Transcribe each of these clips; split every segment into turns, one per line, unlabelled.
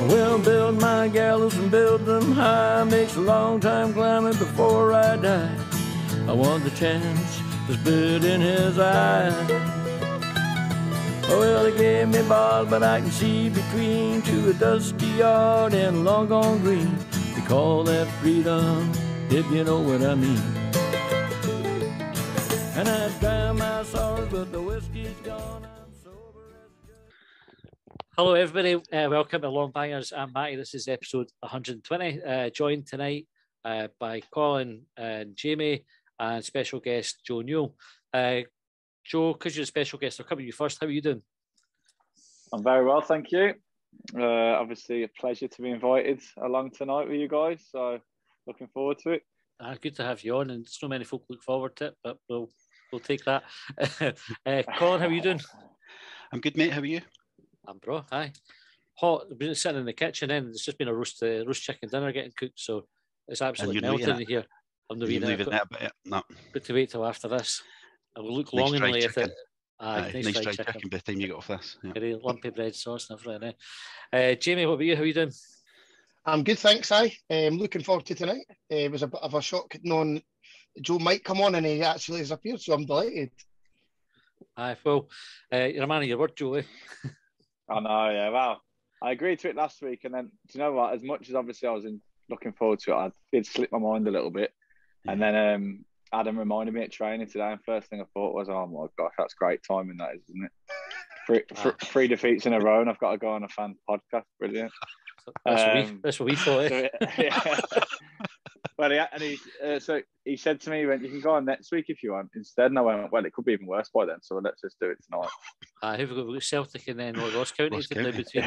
Well, build my gallows and build them high. Makes a long time climbing before I die. I want the chance to spit in his eye. Well, they gave me bars, but I can see between to a dusty yard and a long gone green. They call that freedom, if you know what I mean. And I drown my sorrows, but the whiskey's gone. I'm sober as
Hello, everybody. Welcome to Longbangers. I'm Matty. This is episode 120. Joined tonight by Colin and Jamie and special guest Joe Newell. Joe, because you're a special guest, I'll come to you first. How are you doing?
I'm very well, thank you. Obviously, a pleasure to be invited along tonight with you guys. So, looking forward to it.
Good to have you on, and so many folk look forward to it, but we'll take that. Colin, how are you doing?
I'm good, mate. How are you?
I'm bro. Hi. Hot. I've been sitting in the kitchen, and it's just been a roast chicken dinner getting cooked, so it's absolutely melting in here. I'm not
leaving it, but no.
Good to wait till after this. I will look
Nice
longingly
dry
at it.
nice dry chicken by the time you get off this.
Yeah. Lumpy bread sauce and everything. Jamie, what about you? How are you doing?
I'm good, thanks. I'm looking forward to tonight. It was a bit of a shock knowing Joe might come on and he actually has appeared, so I'm delighted.
Well, you're a man of your word, Joe.
I know, yeah. Well, I agreed to it last week, and then, do you know what? As much as obviously I was looking forward to it, I did slip my mind a little bit. Yeah. And then Adam reminded me at training today, and first thing I thought was, oh my gosh, that's great timing, that is, isn't it? Three defeats in a row, and I've got to go on a fan podcast. Brilliant.
That's what we thought.
So, yeah. Well, so he said to me, he went, you can go on next week if you want instead. And I went, well, it could be even worse by then, so let's just do it tonight.
Who've we got Celtic and then Ross County to play between.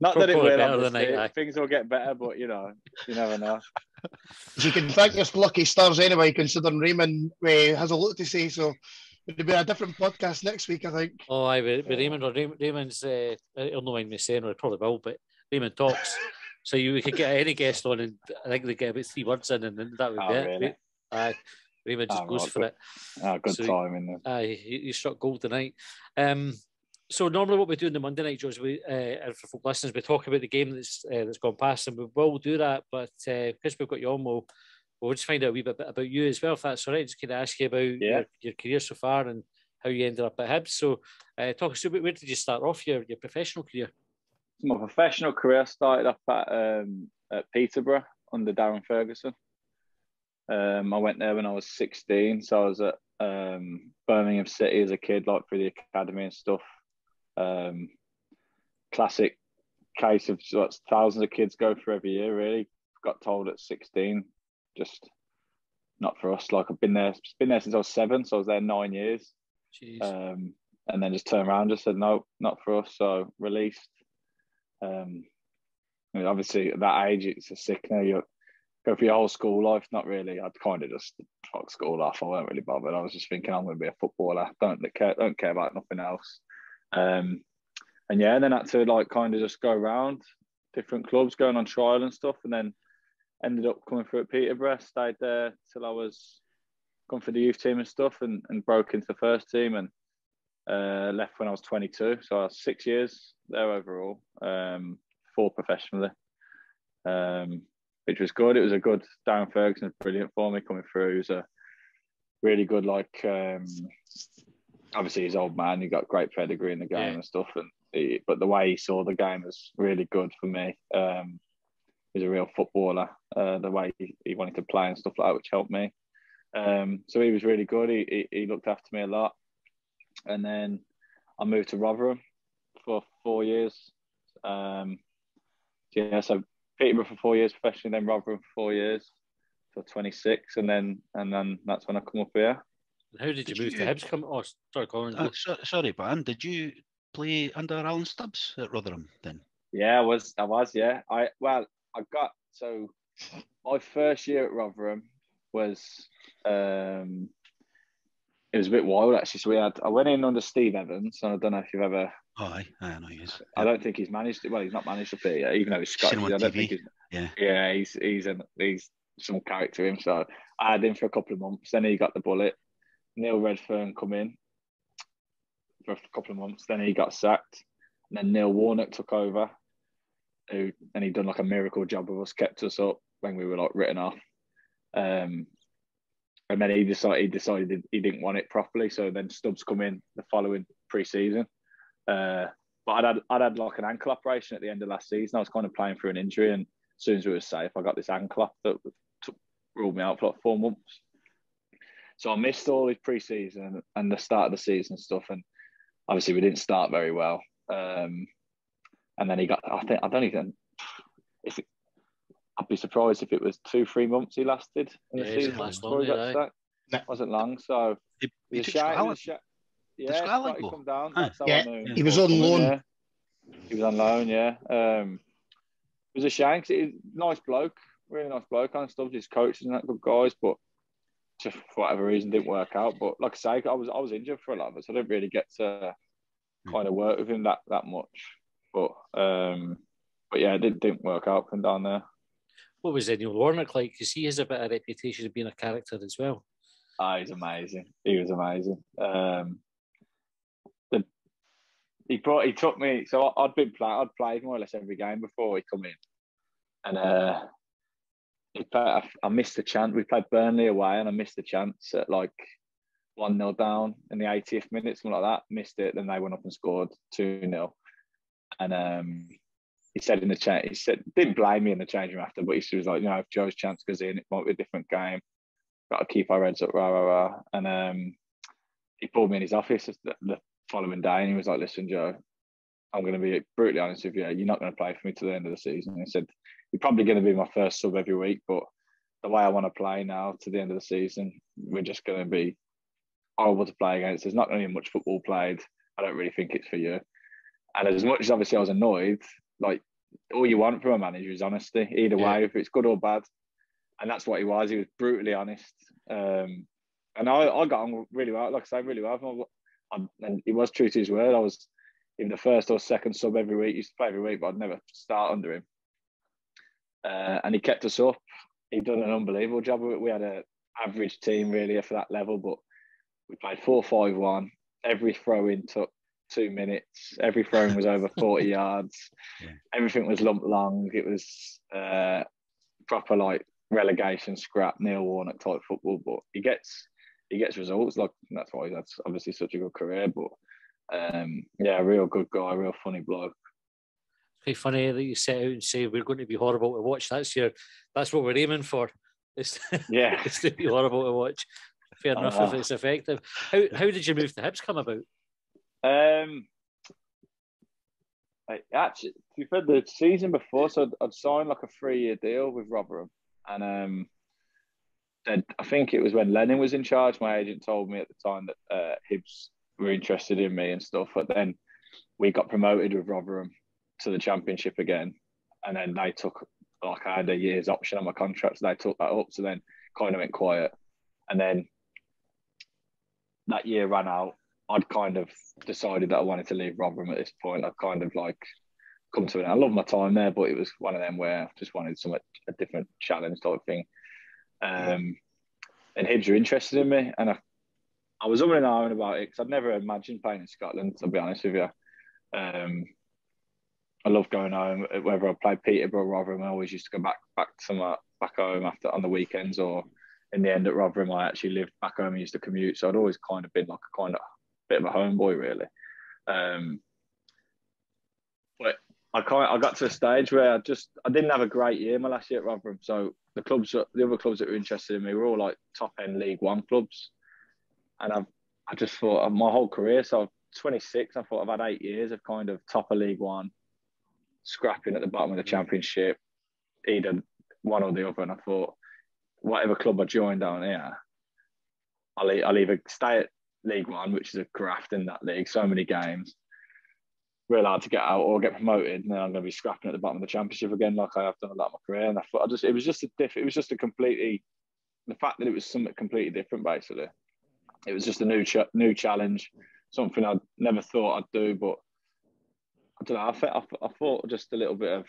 Not that it will, obviously. Things will get better, but you never know.
You can thank your lucky stars anyway, considering Raymond has a lot to say, so it'll be a different podcast next week, I think.
Oh, with Raymond, or Raymond's, he'll not mind me saying, or he probably will, but Raymond talks. So we could get any guest on, and I think they get about 3 words in, and then that would be it. Really? Raymond just goes for it.
Good timing.
You struck gold tonight. So normally what we do in the Monday night, George, and for folk listeners, we talk about the game that's gone past, and we will do that. But because we've got you on, we'll just find out a wee bit about you as well, if that's all right. Just kind of ask you about your career so far and how you ended up at Hibs. So talk us about, where did you start off your professional career?
My professional career started up at Peterborough under Darren Ferguson. I went there when I was 16, so I was at Birmingham City as a kid, like through the academy and stuff. Classic case of what thousands of kids go through every year. Really, got told at 16, just not for us. Like I've been there since I was 7, so I was there 9 years. And then just turned around, just said no, not for us. So released. Obviously at that age it's a sickener. You go for your whole school life. Not really. I'd kind of just fuck school off. I weren't really bothered. I was just thinking I'm going to be a footballer. Don't care about nothing else. And then had to like kind of just go around different clubs, going on trial and stuff, and then ended up coming through at Peterborough. Stayed there till I was gone for the youth team and stuff, and broke into the first team, and left when I was 22. So I was 6 years there overall, 4 professionally, which was good. It was a good, Darren Ferguson was brilliant for me coming through. He was a really good, like, obviously he's old man, he got great pedigree in the game and stuff, but the way he saw the game was really good for me. He's a real footballer, the way he wanted to play and stuff like that, which helped me. So he was really good. He looked after me a lot. And then I moved to Rotherham for 4 years. So Peterborough for 4 years professionally, then Rotherham for 4 years, till 26, and then that's when I come up here.
How did you move to Hibs? Oh, sorry, Colin.
Sorry, Ben. Did you play under Alan Stubbs at Rotherham then?
Yeah, I was. Yeah, so my first year at Rotherham was. It was a bit wild actually. So I went in under Steve Evans, and I don't know if you've ever.
Oh, I know he is.
I don't think he's managed it. Well, he's not managed up here yet, even though he's Scottish. I don't think he's some character him. So I had him for a couple of months. Then he got the bullet. Neil Redfern come in, for a couple of months. Then he got sacked. And then Neil Warnock took over, and he'd done like a miracle job of us, kept us up when we were like written off. And then he decided he didn't want it properly. So then Stubbs come in the following pre-season. But I'd had like an ankle operation at the end of last season. I was kind of playing through an injury, and as soon as we were safe, I got this ankle up that ruled me out for like 4 months. So I missed all his pre-season and the start of the season stuff, and obviously we didn't start very well. And then he got, I'd be surprised if it was 2-3 months he lasted in the season before he got sacked. It wasn't long, so
he took Scotland.
Yeah, Scotland come down. That's how I knew.
He was on loan.
Yeah. He was on loan, yeah. It was a shame because he's a nice bloke, really nice bloke and stuff. His coaches and that good guys, but just for whatever reason didn't work out. But like I say, I was injured for a lot of it, so I didn't really get to kind of work with him that much. But yeah, it didn't work out from down there.
What was Neil Warnock like? Because he has a bit of reputation of being a character as well.
He's amazing. He was amazing. He took me. So I'd played more or less every game before he come in, and I missed the chance. We played Burnley away, and I missed the chance at like 1-0 down in the 80th minute, something like that. Missed it. Then they went up and scored 2-0, and he said in the chat, didn't blame me in the change room after, but he was like, if Joe's chance goes in, it might be a different game. Got to keep our heads up, rah rah rah. And he pulled me in his office the following day, and he was like, "Listen, Joe, I'm going to be brutally honest with you. You're not going to play for me to the end of the season." And he said, "You're probably going to be my first sub every week, but the way I want to play now to the end of the season, we're just going to be horrible to play against. There's not going to be much football played. I don't really think it's for you." And as much as obviously I was annoyed, like all you want from a manager is honesty, either way, if it's good or bad. And that's what he was. He was brutally honest. And I got on really well, like I say, really well. And he was true to his word. I was either the first or second sub every week. He used to play every week, but I'd never start under him. And he kept us up. He'd done an unbelievable job of it. We had an average team really for that level, but we played 4-5-1. Every throw-in took 2 minutes. Every throw-in was over 40 yards. Yeah. Everything was lump long. It was proper like relegation scrap, Neil Warnock type football, but he gets results. Like that's why that's obviously such a good career. But a real good guy, real funny bloke.
It's quite funny that you set out and say we're going to be horrible to watch. That's what we're aiming for. It's to be horrible to watch. Fair enough if it's effective. How did you move to Hibs come about?
Actually, to be fair, the season before, so I'd signed like a 3-year deal with Rotherham. And then I think it was when Lennon was in charge, my agent told me at the time that Hibs were interested in me and stuff. But then we got promoted with Rotherham to the Championship again. And then they took, like I had a year's option on my contract, so they took that up. So then kind of went quiet. And then that year ran out. I'd kind of decided that I wanted to leave Rotherham at this point. I'd kind of like come to it. I love my time there, but it was one of them where I just wanted a different challenge type thing. And Hibs were interested in me, and I was umming and ahhing about it because I'd never imagined playing in Scotland, to be honest with you. I love going home. Whether I played Peterborough or Rotherham, I always used to go back home on the weekends, or in the end at Rotherham, I actually lived back home and used to commute. So I'd always kind of been like a kind of bit of a homeboy, really. But I got to a stage where I didn't have a great year my last year at Rotherham. So the other clubs that were interested in me were all like top end League One clubs, and I just thought my whole career. So I'm 26. I thought I've had 8 years of kind of top of League One, scrapping at the bottom of the Championship, either one or the other. And I thought, whatever club I join down here, I'll either stay at League One, which is a graft in that league, so many games, real hard to get out, or get promoted, and then I'm going to be scrapping at the bottom of the Championship again, like I have done a lot of my career. And I thought it was just the fact that it was something completely different. Basically, it was just a new challenge, something I'd never thought I'd do. But I don't know. I thought just a little bit of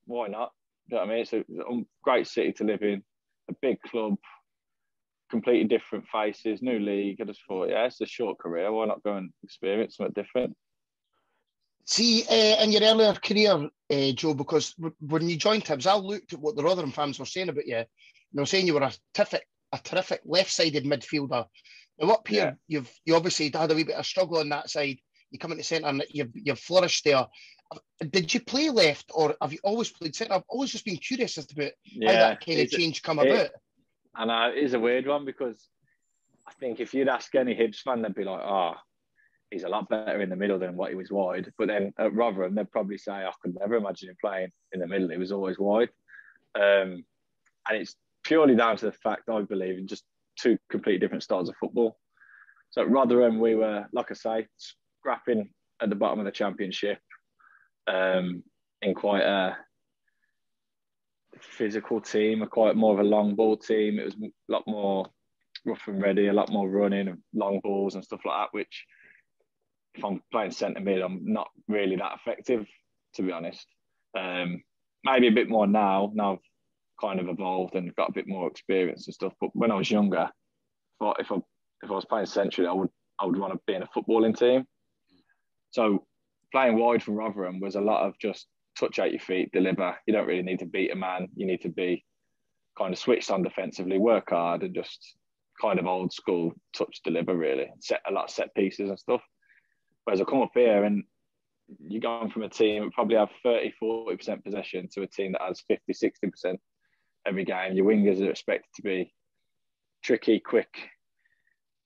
why not? You know what I mean? It's a great city to live in, a big club, completely different faces, new league. I just thought, yeah, it's a short career. Why not go and experience something different?
See, in your earlier career, Joe, because when you joined Hibs, I looked at what the Rotherham fans were saying about you. They were saying you were a terrific left-sided midfielder. Now up here, you obviously had a wee bit of struggle on that side. You come into centre and you've flourished there. Did you play left, or have you always played centre? I've always just been curious as to how that kind of change come about.
And it is a weird one, because I think if you'd ask any Hibs fan, they'd be like, "Oh, he's a lot better in the middle than what he was wide." But then at Rotherham, they'd probably say, "I could never imagine him playing in the middle. He was always wide." And it's purely down to the fact, I believe, in just two completely different styles of football. So at Rotherham, we were, like I say, scrapping at the bottom of the Championship, in quite a physical team, quite more of a long ball team. It was a lot more rough and ready, a lot more running and long balls and stuff like that, which, if I'm playing centre mid, I'm not really that effective, to be honest. Maybe a bit more now. Now I've kind of evolved and got a bit more experience and stuff. But when I was younger, if I was playing centrally, I would want to be in a footballing team. So playing wide from Rotherham was a lot of just touch out your feet, deliver. You don't really need to beat a man. You need to be kind of switched on defensively, work hard, and just kind of old school touch deliver, really. Set a lot of set pieces and stuff. Whereas I come up here and you're going from a team that probably have 30-40% possession to a team that has 50-60% every game. Your wingers are expected to be tricky, quick,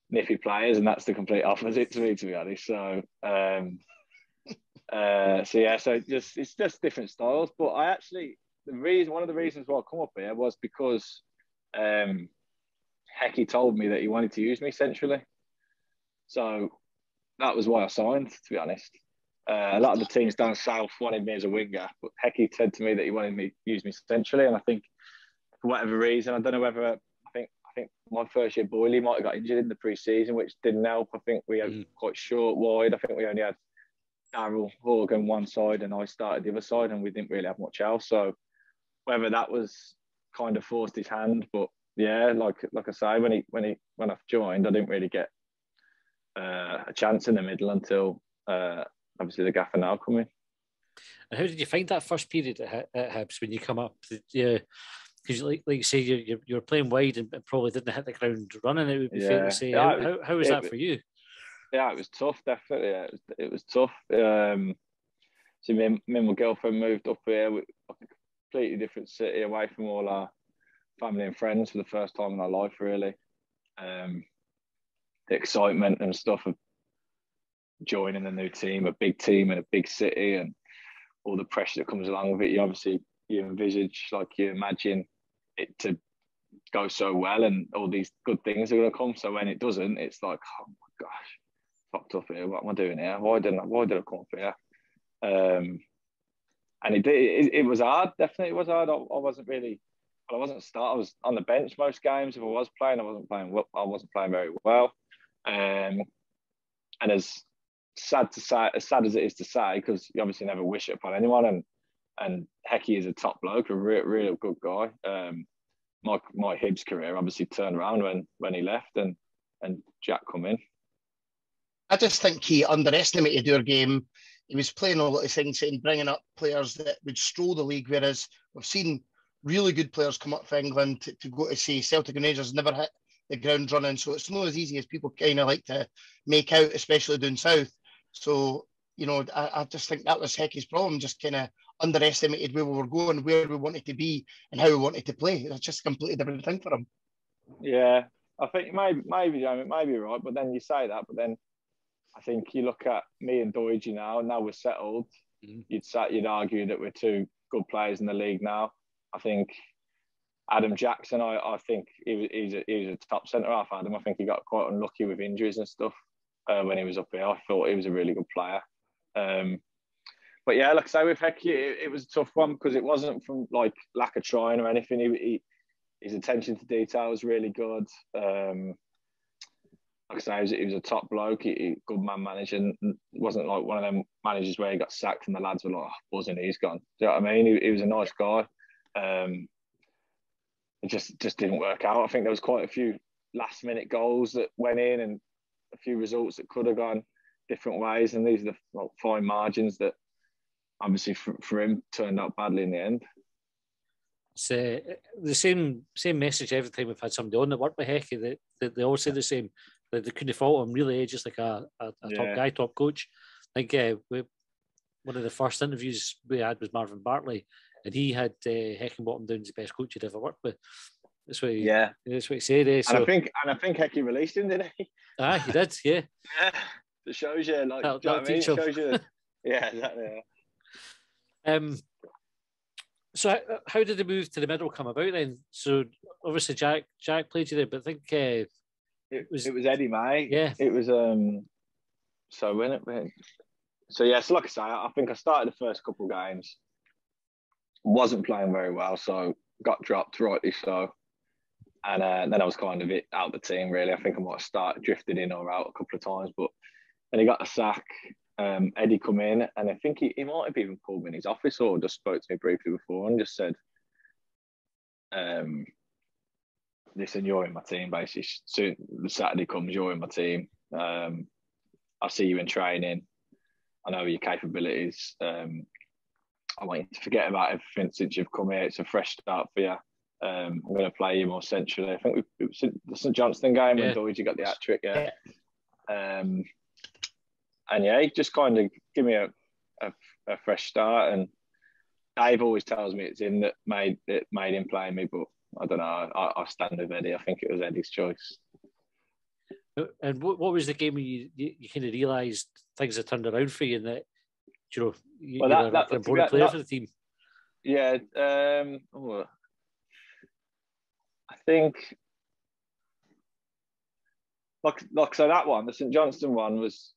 nippy players, and that's the complete opposite to me, to be honest. So, it's just different styles. But I actually, one of the reasons why I come up here was because Hecky told me that he wanted to use me centrally. So that was why I signed, to be honest. A lot of the teams down south wanted me as a winger, but Hecky said to me that he wanted me to use me centrally, and I think for whatever reason, I don't know whether I think my first year Boyley might have got injured in the pre-season, which didn't help. I think we had quite short wide. I think we only had Darryl Horgan one side and I started the other side, and we didn't really have much else. So whether that was kind of forced his hand, but yeah, like I say, when I joined, I didn't really get a chance in the middle until obviously the gaffer now come in.
And how did you find that first period at Hibs when you come up? Yeah, because like you say, you're playing wide and probably didn't hit the ground running. It would be fair to say. How was that for you?
Yeah, it was tough, definitely. Yeah, it was tough. So me and my girlfriend moved up here with a completely different city, away from all our family and friends for the first time in our life, really. The excitement and stuff of joining a new team, a big team in a big city, and all the pressure that comes along with it. You envisage, like you imagine it to go so well, and all these good things are going to come. So when it doesn't, it's like, oh my gosh, fucked up here. What am I doing here? Why did I come up here? And it was hard. Definitely, it was hard. I wasn't on the bench most games. If I was playing, I wasn't playing very well. And as sad as it is to say, because you obviously never wish it upon anyone. And Hecky is a top bloke, a real good guy. My Hibs career obviously turned around when he left and Jack come in.
I just think he underestimated your game. He was playing a lot of things and bringing up players that would stroll the league, whereas we've seen really good players come up for England to go to see Celtic and Rangers never hit the ground running. So it's not as easy as people kind of like to make out, especially down south. So, I just think that was Hecky's problem, just kind of underestimated where we were going, where we wanted to be and how we wanted to play. It's just a completely different thing for him.
Yeah, I think maybe Jamie, maybe you're right, but then you say that, but then I think you look at me and Doidge now we're settled. You'd argue that we're two good players in the league now. I think Adam Jackson, I think he's a top centre half. Adam, I think he got quite unlucky with injuries and stuff when he was up here. I thought he was a really good player. But yeah, like I say, with Hecky, it was a tough one because it wasn't from like lack of trying or anything. His attention to detail was really good. Like I say, he was a top bloke, good man manager. And it wasn't like one of them managers where he got sacked and the lads were like, buzzing, he's gone. Do you know what I mean? He was a nice guy. It just didn't work out. I think there was quite a few last minute goals that went in and a few results that could have gone different ways. And these are the fine margins that obviously for him turned out badly in the end.
It's the same message every time we've had somebody on that worked with Hecky. They all say the same. They couldn't fault him, really, just like a top guy, top coach. I think one of the first interviews we had was Marvin Bartley, and he had Heckingbottom down as the best coach he'd ever worked with. That's what he said. So.
And I think Hecky released him, didn't he?
He did, yeah.
Yeah, it shows you, like, do you know what I mean? It shows you. Yeah, exactly. Yeah.
So how did the move to the middle come about then? So obviously Jack played you there, but I think
it was Eddie May.
Yeah,
it was. So so like I say, I think I started the first couple of games, wasn't playing very well, so got dropped, rightly so. And then I was kind of out the team, really. I think I might have drifted in or out a couple of times, but then he got a sack. Eddie come in, and I think he might have even called me in his office or just spoke to me briefly before and just said, listen, you're in my team, basically. Soon the Saturday comes, you're in my team. I see you in training. I know your capabilities. I want you to forget about everything since you've come here. It's a fresh start for you. I'm going to play you more centrally. I think it was the St Johnstone game when Doidge got the hat-trick, and he just kind of give me a fresh start. And Dave always tells me it's him that made him play me, but I don't know. I stand with Eddie. I think it was Eddie's choice.
And what was the game where you kind of realised things had turned around for you, and that you're an important player for the team?
Yeah, I think. Like so that one, the St Johnstone one was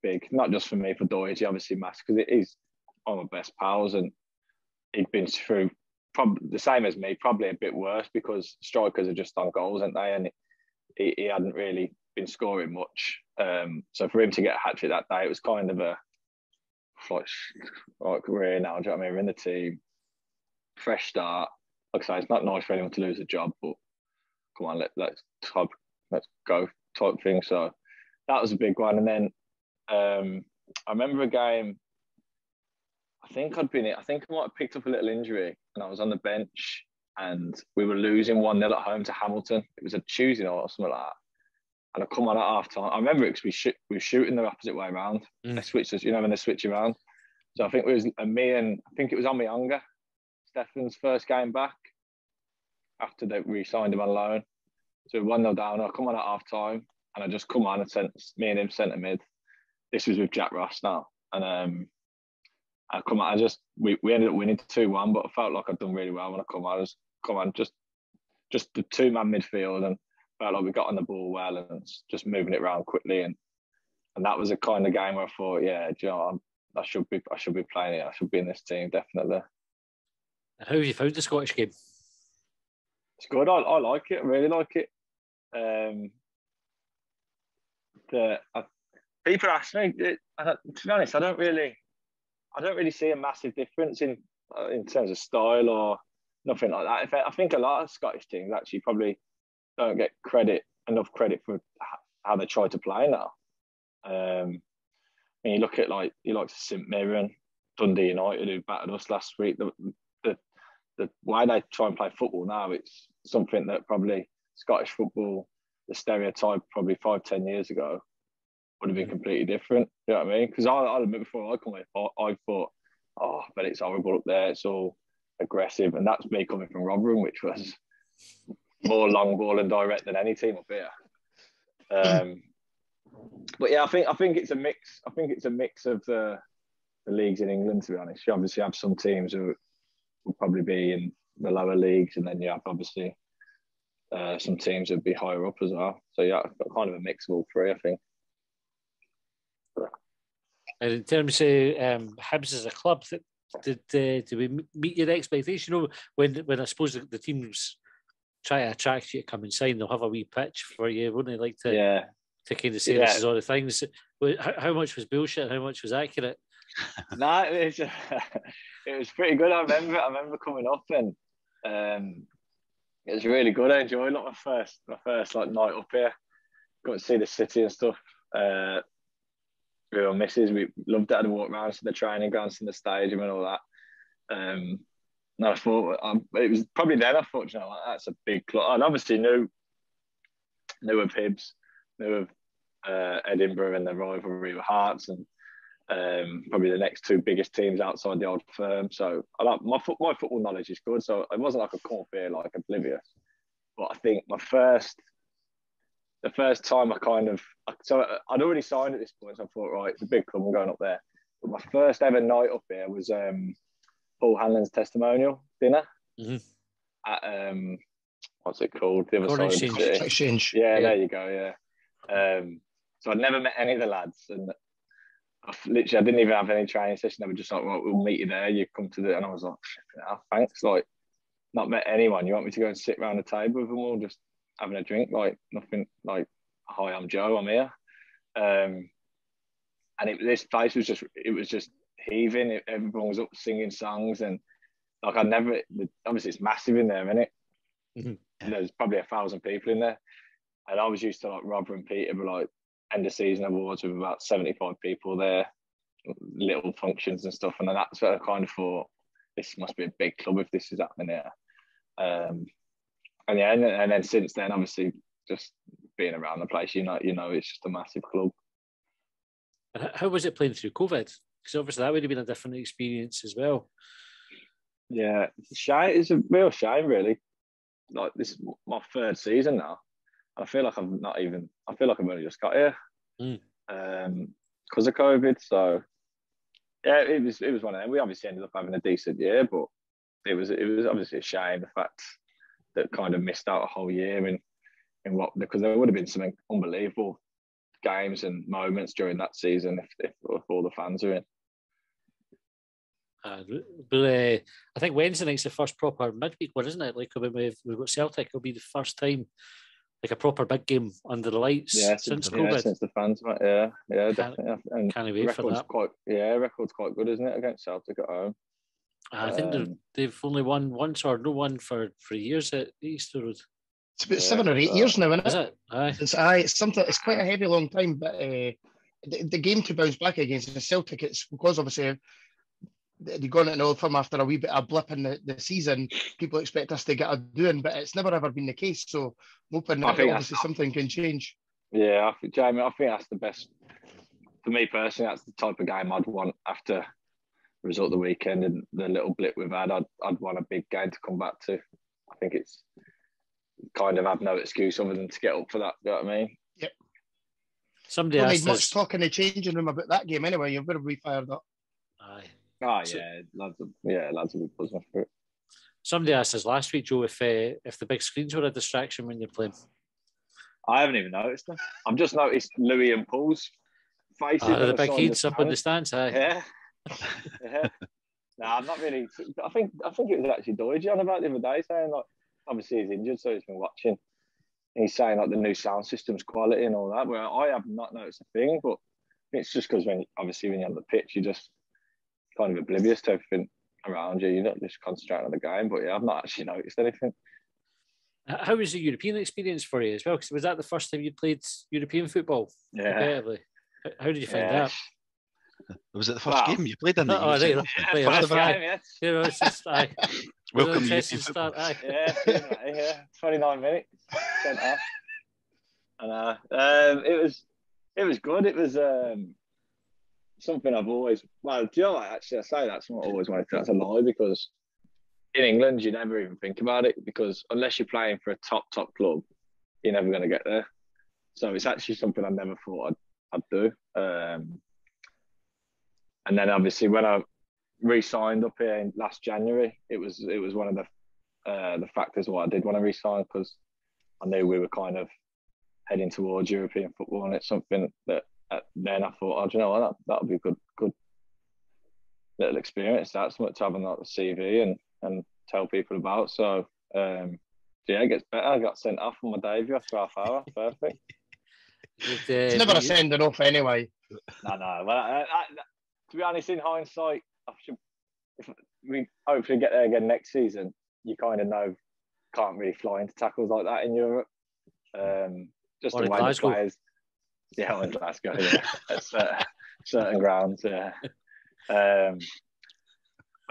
big, not just for me, for Doidge, obviously massive, because it is one of my best pals, and he'd been through probably the same as me, probably a bit worse, because strikers are just on goals, aren't they? And he hadn't really been scoring much. So for him to get a hat-trick that day, it was kind of a like we're here now, do you know what I mean? We're in the team, fresh start. Like I say, it's not nice for anyone to lose a job, but come on, let's go type thing. So that was a big one. And then I remember a game, I think I might have picked up a little injury, and I was on the bench, and we were losing 1-0 at home to Hamilton. It was a Tuesday night or something like that. And I come on at half time. I remember it because we were shooting the opposite way around. They switched us, when they switch around. So I think it was me, and I think it was Amianga, Stefan's first game back after they re-signed him on loan. So 1-0 down. I come on at half time, and I just come on and sent me and him centre mid. This was with Jack Ross now, and I come on. We ended up winning 2-1, but I felt like I'd done really well when I come on. Just the 2-man midfield, and felt like we got on the ball well and just moving it around quickly, and that was a kind of game where I thought, I should be playing it. I should be in this team, definitely.
How have you found the Scottish game?
It's good. I like it. I really like it. People ask me. To be honest, I don't really see a massive difference in terms of style or nothing like that. In fact, I think a lot of Scottish teams actually probably don't get enough credit for how they try to play now. When you look at St Mirren, Dundee United, who battered us last week, the way they try and play football now, it's something that probably Scottish football, the stereotype probably 5-10 years ago, would have been completely different. You know what I mean? Because I admit before I come here, I thought, but it's horrible up there. It's all aggressive, and that's me coming from Rotherham, which was more long ball and direct than any team up here. But yeah, I think it's a mix. I think it's a mix of the leagues in England. To be honest, you obviously have some teams who will probably be in the lower leagues, and then you have obviously some teams that would be higher up as well. So yeah, I've got kind of a mix of all three, I think.
And in terms of Hibs as a club, did we meet your expectation? When I suppose the teams try to attract you to come and sign, they'll have a wee pitch for you, wouldn't they? Like to kind of say this is all the things. How much was bullshit? How much was accurate?
No, it was pretty good. I remember coming up, and It was really good. I enjoyed like my first like night up here. Got to see the city and stuff. With our missus, we loved it. To walk around to the training grounds, to the stadium, and all that. And I thought it was probably then I thought, you know, like, that's a big club. And obviously knew of Hibs, knew of Edinburgh and their rivalry with Hearts, and probably the next two biggest teams outside the old firm. So I like my football knowledge is good. So it wasn't like I come up here like oblivious. But I think the first time so I'd already signed at this point, so I thought, right, it's a big club, I'm going up there. But my first ever night up here was Paul Hanlon's testimonial dinner at what's it called? The other
Corn
side of the city.
Exchange.
Yeah, there you go. Yeah. So I'd never met any of the lads, and I didn't even have any training session. They were just like, "Well, we'll meet you there. You come to the," and I was like, "Thanks." Like, not met anyone. You want me to go and sit around the table with them all, just having a drink? Like nothing. Like, hi, I'm Joe. I'm here. And this place was just heaving. Everyone was up singing songs, and like obviously it's massive in there, isn't it? Mm-hmm. There's probably 1,000 people in there, and I was used to like Robert and Peter were like end of season awards with about 75 people there, little functions and stuff, and then that's where I kind of thought this must be a big club if this is happening here. And then since then, obviously, just being around the place, you know, it's just a massive club.
How was it playing through COVID? Because obviously that would have been a different experience as well.
Yeah, it's a real shame, really. Like, this is my third season now. I feel like I've only just got here because of COVID. So yeah, it was one of them. We obviously ended up having a decent year, but it was obviously a shame the fact that kind of missed out a whole year in what, because there would have been some unbelievable games and moments during that season if all the fans are in.
But I think Wednesday night's the first proper midweek one, isn't it? Like when we've got Celtic, it'll be the first time like a proper big game under the lights since COVID.
Yeah, since the fans went, yeah, definitely. And
can't wait for that.
Record's quite good, isn't it, against Celtic at home?
I think they've only won once or no one for years at Easter Road.
It's about 7 or 8 years now, isn't it?
Is it?
It's something. It's quite a heavy long time, but the game to bounce back against the Celtic, it's because obviously they've gone into Old Firm after a wee bit of a blip in the season. People expect us to get a doing, but it's never ever been the case. So I'm hoping that obviously something can change.
Yeah, Jamie, I think that's the best. For me personally, that's the type of game I'd want after the result of the weekend and the little blip we've had. I'd want a big game to come back to. I think it's kind of have no excuse other than to get up for that. You know what I mean?
Yep.
Somebody
don't
asked
need much talk in the changing room about that game anyway. You've got to be fired up.
Aye.
Oh yeah, lads will be buzzing for it.
Somebody asked us last week, Joe, if the big screens were a distraction when you're playing.
I haven't even noticed them. I've just noticed Louis and Paul's faces.
The big heads up in the stands. Aye.
Yeah. Yeah. No, I'm not really. I think it was actually Doige on about the other day saying like, obviously he's injured, so he's been watching. And he's saying like the new sound system's quality and all that. Where I have not noticed a thing, but it's just because when you're on the pitch, you just kind of oblivious to everything around you. You're not just concentrating on the game. But yeah, I've not actually noticed anything.
How was the European experience for you as well? Because was that the first time you played European football competitively? How did you find that?
Was it the first game you played in?
First game, yes.
You know, it's just
welcome
to
start.
Yeah, 29 minutes. And it was good. It was something I've always. Well, do you know what? Actually, I say that's something I always wanted to. That's a lie because in England you never even think about it because unless you're playing for a top club, you're never going to get there. So it's actually something I never thought I'd do. And then obviously when I re-signed up here in last January, it was one of the factors why I did want to re-sign because I knew we were kind of heading towards European football, and it's something that then I thought, do you know what, that would be a good little experience. That's something to have on the CV and tell people about. So yeah, it gets better. I got sent off on my debut after half hour. Perfect.
It's never a sending off anyway.
No. Well, to be honest, in hindsight, if we hopefully get there again next season, you kind of know
can't really fly into tackles like that in Europe. Just
or
the way
Glasgow.
the players, or in Glasgow, at certain grounds, and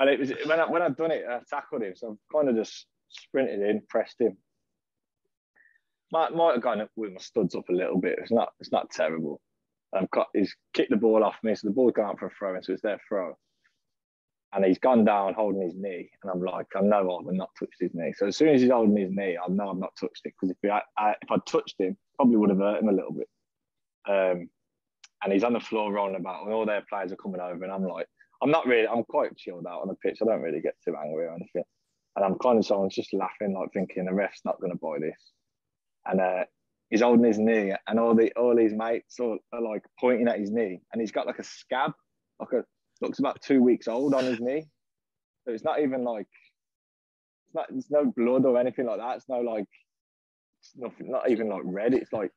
it was when I'd done it, I tackled him, so I kind of just sprinted in, pressed him. Might have gone with my studs up a little bit. It's not terrible. He's kicked the ball off me, so the ball's gone out for a throw, and so it's their throw. And he's gone down holding his knee, and I'm like, I know I've not touched his knee. So as soon as he's holding his knee, I know I've not touched it, because if I'd touched him, probably would have hurt him a little bit. And he's on the floor rolling about, and all their players are coming over, and I'm like, I'm quite chilled out on the pitch. I don't really get too angry or anything. And I'm kind of someone's just laughing, like thinking the ref's not going to buy this. And he's holding his knee, and all his mates are like pointing at his knee, and he's got like a scab, looks about 2 weeks old on his knee. So it's not even like, it's no blood or anything like that. It's nothing, not even like red. It's like,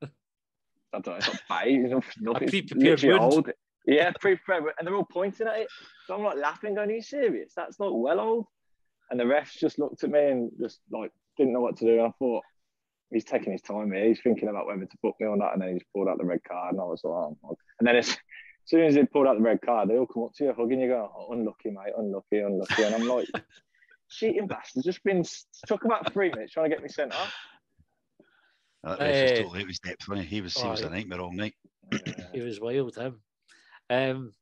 I don't know, it's not beige, nothing. It's literally old. Yeah, pre-prepared, and they're all pointing at it. So I'm like laughing, going, are you serious? That's not well old. And the refs just looked at me and just like didn't know what to do. And I thought, he's taking his time here. He's thinking about whether to book me or not. And then he just pulled out the red card, and I was like, oh my God. And then as soon as he pulled out the red card, they all come up to you, hugging you, going, oh, unlucky, mate, unlucky. And I'm like, cheating bastard, just been took about 3 minutes trying to get me sent off.
That ref was totally out of his depth, wasn't he? He was a nightmare all night.
He was wild, him. And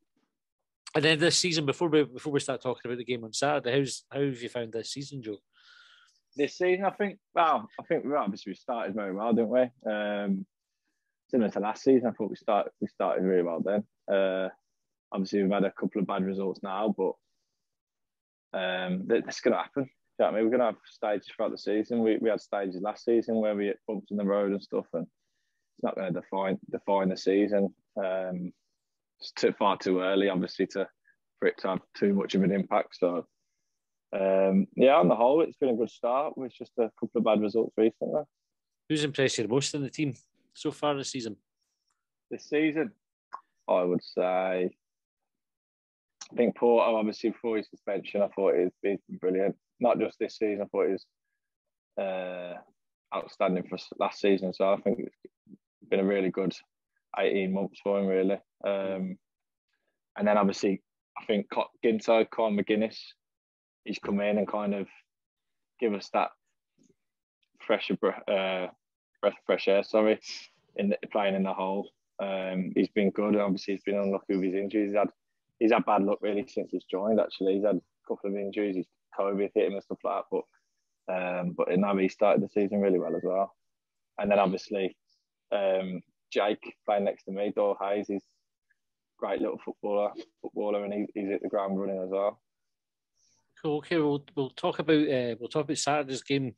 then this season, before we start talking about the game on Saturday, how have you found this season, Joe?
This season, I think we started very well, didn't we? Similar to last season, I thought we started really well then. Obviously, we've had a couple of bad results now, but that's going to happen. You know what I mean? We're going to have stages throughout the season. We had stages last season where we hit bumps in the road and stuff, and it's not going to define the season. It's far too early, obviously, for it to have too much of an impact. So, on the whole, it's been a good start with just a couple of bad results recently.
Who's impressed you the most in the team so far this season?
This season, I would say, I think Porto, obviously, before his suspension, I thought he's been brilliant. Not just this season, I thought he was outstanding for last season. So I think it's been a really good 18 months for him, really. And then obviously, I think Ginto, Conor McGuinness, he's come in and kind of give us that breath of fresh air. In playing in the hole. He's been good. Obviously, he's been unlucky with his injuries. He's had bad luck really since he's joined. Actually, he's had a couple of injuries. He's COVID hit him and stuff like that. But now he started the season really well as well. And then obviously, Jake playing next to me, Dor Hayes, he's a great little footballer, and he's hit the ground running as well.
Cool. Okay, we'll talk about Saturday's game,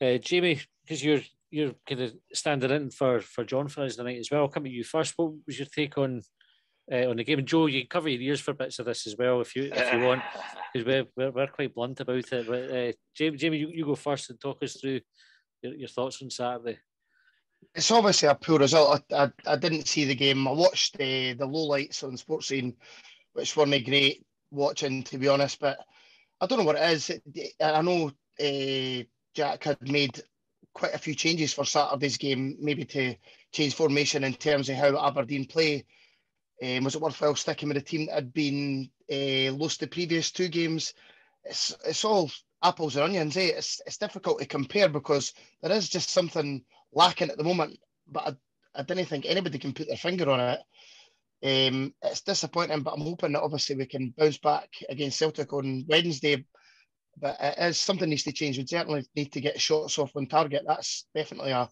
Jamie, because you're kind of standing in for John for us tonight as well. I'll come to you first. What was your take on the game? And Joe, you can cover your ears for bits of this as well if you want, because we're quite blunt about it. But Jamie, you go first and talk us through your thoughts on Saturday.
It's obviously a poor result. I didn't see the game. I watched the lowlights on Sports Scene, which weren't great watching, to be honest. But I don't know what it is. I know Jack had made quite a few changes for Saturday's game, maybe to change formation in terms of how Aberdeen play. Was it worthwhile sticking with the team that had been lost the previous two games? It's all apples and onions, eh? It's difficult to compare because there is just something lacking at the moment, but I didn't think anybody can put their finger on it. It's disappointing, but I'm hoping that obviously we can bounce back against Celtic on Wednesday. But it is something needs to change. We certainly need to get shots off on target. That's definitely a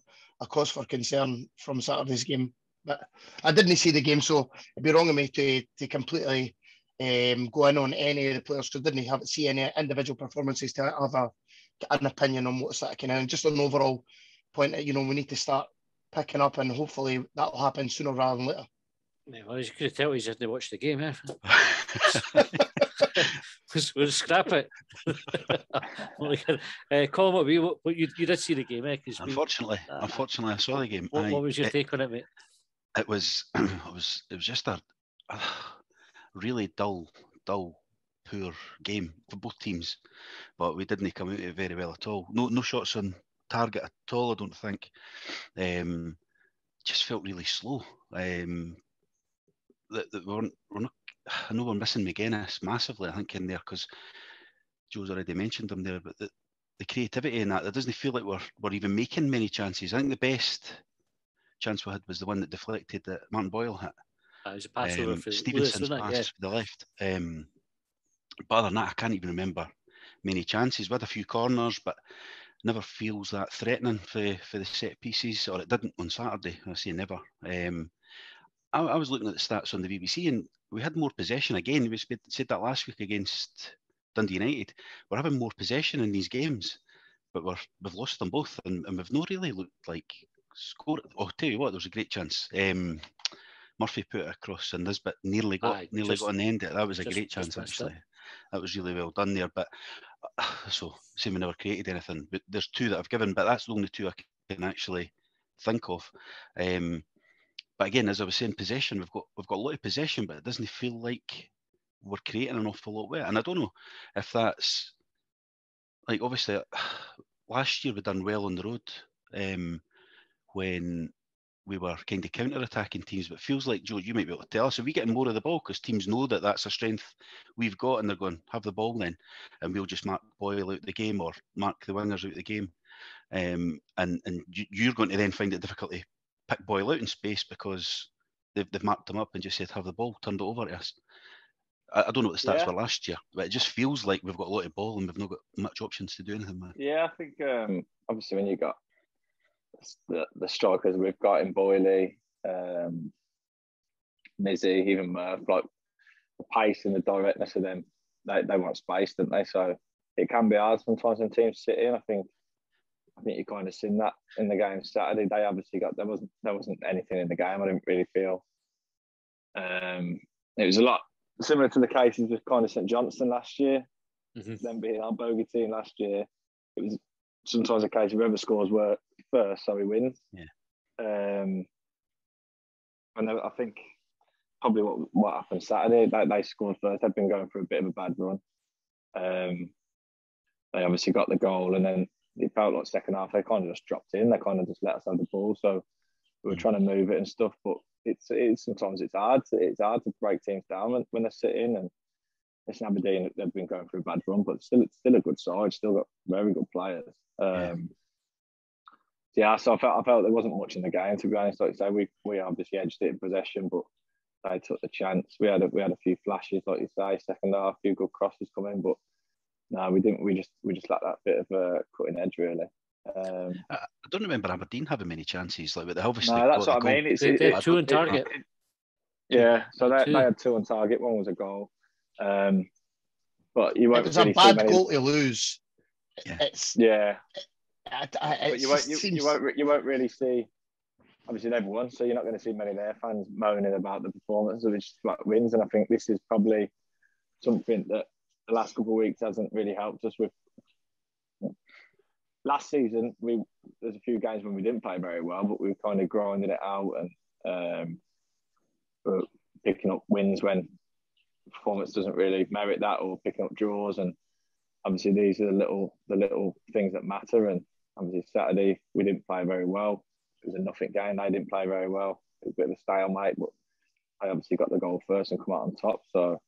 cause for concern from Saturday's game. But I didn't see the game, so it'd be wrong of me to completely go in on any of the players because I didn't see any individual performances to have an opinion on what's that kind of. And just an overall point that, we need to start picking up, and hopefully that'll happen sooner rather than later.
Yeah, well, as you could tell, he's didn't watch the game, eh? We'll scrap it. Colin, what you did see the game, eh?
Unfortunately, I saw the game.
What was your take on it, mate?
It was just a really dull poor game for both teams, but we didn't come out of it very well at all. No shots on target at all, I don't think. Just felt really slow. We're not. I know we're missing McGuinness massively, I think, in there, because Joe's already mentioned him there, but the creativity in that, it doesn't feel like we're even making many chances. I think the best chance we had was the one that deflected that Martin Boyle hit.
It was a pass over for
Stevenson's
Lewis,
pass to the left. But other than that, I can't even remember many chances. We had a few corners, but never feels that threatening for the set pieces, or it didn't on Saturday. I say never. I was looking at the stats on the BBC, and we had more possession again. We said that last week against Dundee United. We're having more possession in these games, but we've lost them both, and we've not really looked like score. Oh, tell you what, there was a great chance. Murphy put it across in this, but nearly got on the end of it. That was a great chance, actually. That was really well done there. But so, say we never created anything. But there's two that I've given, but that's the only two I can actually think of. But again, as I was saying, possession. We've got a lot of possession, but it doesn't feel like we're creating an awful lot with it. And I don't know if that's like, obviously last year we done well on the road when we were kind of counter-attacking teams, but it feels like, Joe, you might be able to tell us, are we getting more of the ball because teams know that that's a strength we've got, and they're going, have the ball then, and we'll just mark Boyle out the game or mark the wingers out the game, and you're going to then find it difficult to pick Boyle out in space because they've marked him up and just said, have the ball, turned it over to us. I don't know what the stats were last year, but it just feels like we've got a lot of ball and we've not got much options to do anything with.
Yeah, I think obviously when you got the strikers we've got in Boyle, Mizzy, even Murph, like the pace and the directness of them, they want space, don't they? So it can be hard sometimes when teams sit in. I think you kind of seen that in the game Saturday. They obviously got there wasn't anything in the game. I didn't really feel. It was a lot similar to the cases with kind of St Johnstone last year. Them being our bogey team last year, it was sometimes a case of whoever scores were first, so he wins. And I think probably what happened Saturday, they scored first. They've been going through a bit of a bad run. They obviously got the goal, and then it felt like second half they kind of just dropped in. They kind of just let us have the ball, so we were trying to move it and stuff. But it's sometimes it's hard to break teams down when they're sitting. And it's Aberdeen, they've been going through a bad run, but still a good side. Still got very good players. So I felt there wasn't much in the game, to be honest. Like you say, we obviously edged it in possession, but they took the chance. We had a few flashes, like you say, second half, a few good crosses coming, but no, we didn't. We just lacked that bit of a cutting edge, really.
I don't remember Aberdeen having many chances. Like, but they obviously.
No, that's what I mean.
They had two on target.
So they had two on target. One was a goal. But you won't.
It was
really
a bad
see
goal to lose.
But you won't really see. Obviously, they've won, so you're not going to see many of their fans moaning about the performance of just flat wins. And I think this is probably something that the last couple of weeks hasn't really helped us with. Last season, there's a few games when we didn't play very well, but we were kind of grinding it out and picking up wins when performance doesn't really merit that, or picking up draws. And obviously, these are the little things that matter. And obviously, Saturday we didn't play very well. It was a nothing game. They didn't play very well. It was a bit of a stalemate, but I obviously got the goal first and come out on top. So,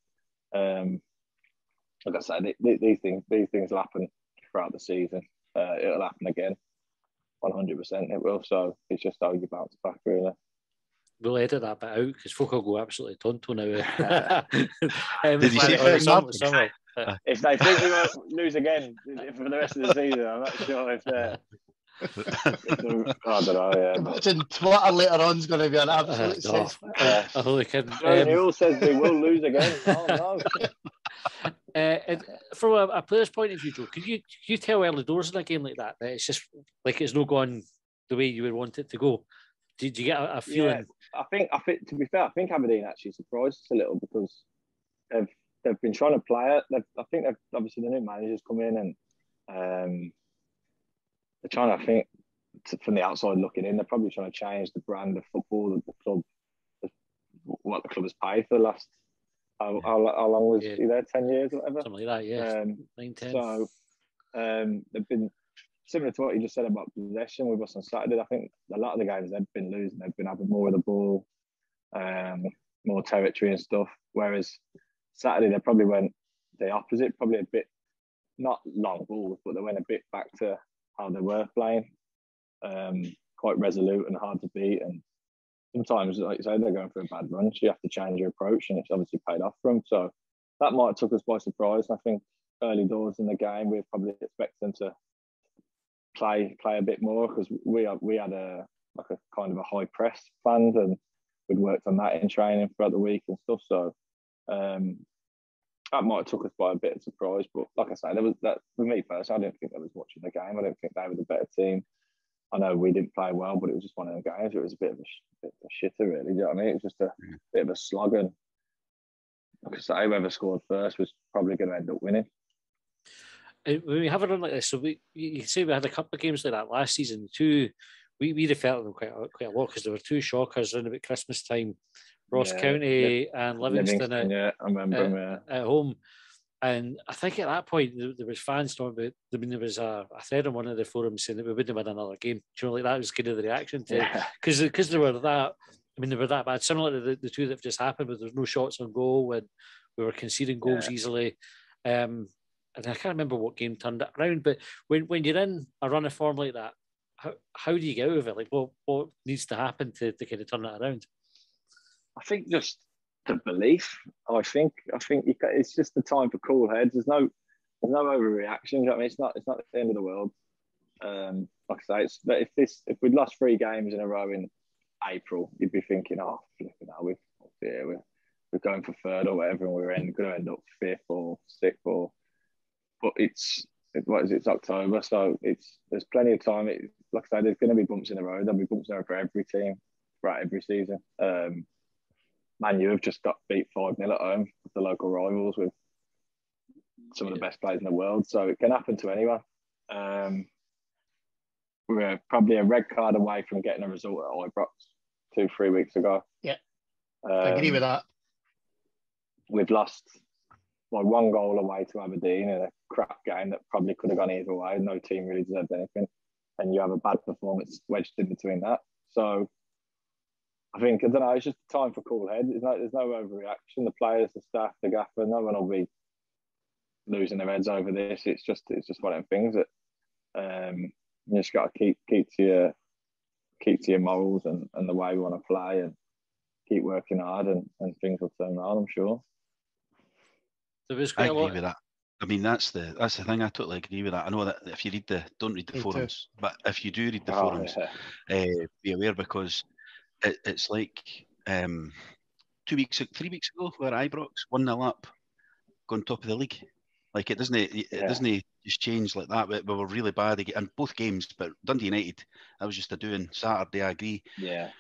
like I said, these things will happen throughout the season. It'll happen again, 100%. It will. So it's just how you bounce back, really.
We'll edit that bit out because folk will go absolutely tonto now.
Did you see
if they think we won't lose again for the rest of the season, I'm not sure if they're. I don't know. Yeah,
imagine Twitter later on is going to be an absolute cesspool.
Holy kidding.
Joe Newell says they will lose again. Oh no.
And from a player's point of view, Joe, could you tell early doors in a game like that it's just like it's not gone the way you would want it to go? Did you get a feeling?
Yeah, I think to be fair, I think Aberdeen actually surprised us a little because they've been trying to play it. I think they've obviously the new managers come in and they're trying to think from the outside looking in. They're probably trying to change the brand of football that the club, what the club has paid for the last How long was he there? 10 years or whatever?
Something like that, yeah. 9, 10.
So they've been similar to what you just said about possession with us on Saturday. I think a lot of the games they've been losing. They've been having more of the ball, more territory and stuff. Whereas Saturday they probably went the opposite, probably a bit, not long balls, but they went a bit back to how they were playing. Quite resolute and hard to beat. And sometimes, like you say, they're going for a bad run, so you have to change your approach, and it's obviously paid off for them. So that might have took us by surprise. I think early doors in the game, we probably expect them to play a bit more, because we had a kind of a high press planned, and we'd worked on that in training throughout the week and stuff. So that might have took us by a bit of surprise. But like I say, there was that for me personally. I didn't think I was watching the game. I don't think they were the better team. I know we didn't play well, but it was just one of the games. It was a bit of a shitter, really. Do you know what I mean? It was just a bit of a slog, and like I say, whoever scored first was probably going to end up winning.
When we have a run like this, so you can say we had a couple of games like that last season. We felt them quite a lot, because there were two shockers around about Christmas time, Ross County and Livingston
I remember them,
at home. And I think at that point there was fans talking about. I mean, there was a thread on one of the forums saying that we wouldn't win another game. Do you know, like that was kind of the reaction to, because they were that. I mean, they were that bad. Similar to the two that have just happened, but there was no shots on goal and we were conceding goals easily. And I can't remember what game turned it around. But when you're in a run of form like that, how do you get out of it? Like, what needs to happen to kind of turn it around?
I think just the belief. I think it's just the time for cool heads. There's no overreaction. You know what I mean? It's not the end of the world. Like I say, if we'd lost 3 games in a row in April, you'd be thinking, oh, flipping hell, we're going for third or whatever, and we're going to end up 5th or 6th. But it's October, so there's plenty of time. Like I say, there's going to be bumps in the road. There'll be bumps in the road for every team throughout every season. Man U have just got beat 5-0 at home with the local rivals with some of the best players in the world. So it can happen to anyone. We're probably a red card away from getting a result at Ibrox 2-3 weeks ago.
Yeah, I agree with that.
We've lost by 1 goal away to Aberdeen in a crap game that probably could have gone either way. No team really deserved anything. And you have a bad performance wedged in between that. So I don't know, it's just time for cool head. There's no overreaction. The players, the staff, the gaffer, no one will be losing their heads over this. It's just one of them things that you just got to keep to your morals and the way we want to play, and keep working hard, and things will turn around, I'm sure.
I agree with that. I mean, that's the thing. I totally agree with that. I know that if you don't read the forums, but if you do read the forums, be aware, because it's like 3 weeks ago, we're at Ibrox 1-0 up, going top of the league. Like it doesn't just change like that. We were really bad in both games, but Dundee United, that was just a doing. Saturday, I agree.
Yeah.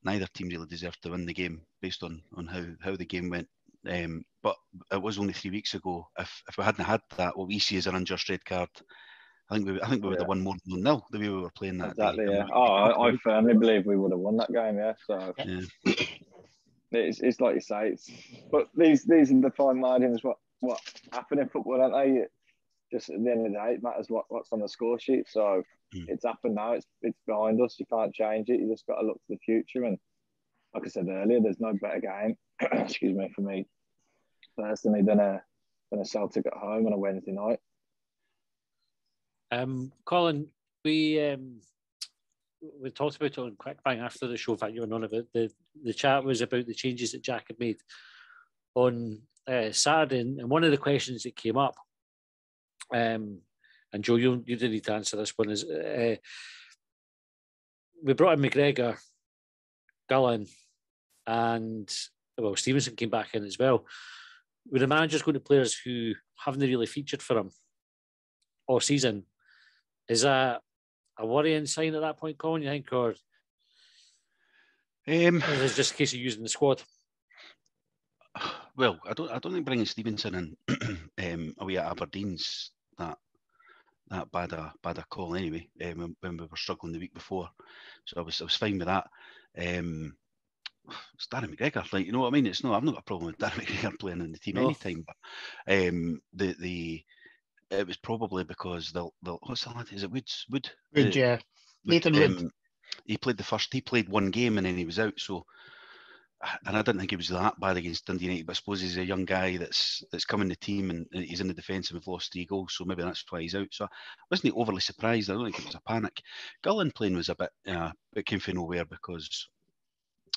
Neither team really deserved to win the game based on how the game went. But it was only 3 weeks ago. If we hadn't had that, what we see as an unjust red card, I think we would have won more than 0 the way we were playing that
exactly,
day.
Yeah. I firmly believe we would have won that game. Yeah. So it's like you say. But these are the fine margins. What happened in football, aren't they? Just at the end of the day, it matters what's on the score sheet. So it's happened now. It's behind us. You can't change it. You just got to look to the future. And like I said earlier, there's no better game. excuse me, for me personally than a Celtic at home on a Wednesday night.
Colin, we talked about it on Quick Bang after the show. In fact, you were on about the chat was about the changes that Jack had made on Saturday, and one of the questions that came up, and Joe, you didn't need to answer this one, is we brought in McGregor, Gullen, and Stevenson came back in as well. With the managers going to players who haven't really featured for him all season, is that a worrying sign at that point, Colin, you think, or is it just a case of using the squad?
Well, I don't think bringing Stevenson in away at Aberdeen's that bad a call anyway. When we were struggling the week before, so I was fine with that. it's Darren McGregor. Like, you know what I mean? It's no, I've not got a problem with Darren McGregor playing in the team anytime. But it was probably because they'll what's the lad? Is it Woods? Wood,
yeah. Nathan Wood.
He played one game and then he was out. So, and I didn't think he was that bad against Dundee United. But I suppose he's a young guy that's come in the team and he's in the defence and we've lost 3 goals. So maybe that's why he's out. So I wasn't overly surprised. I don't think it was a panic. Gullen playing was a bit, it came from nowhere because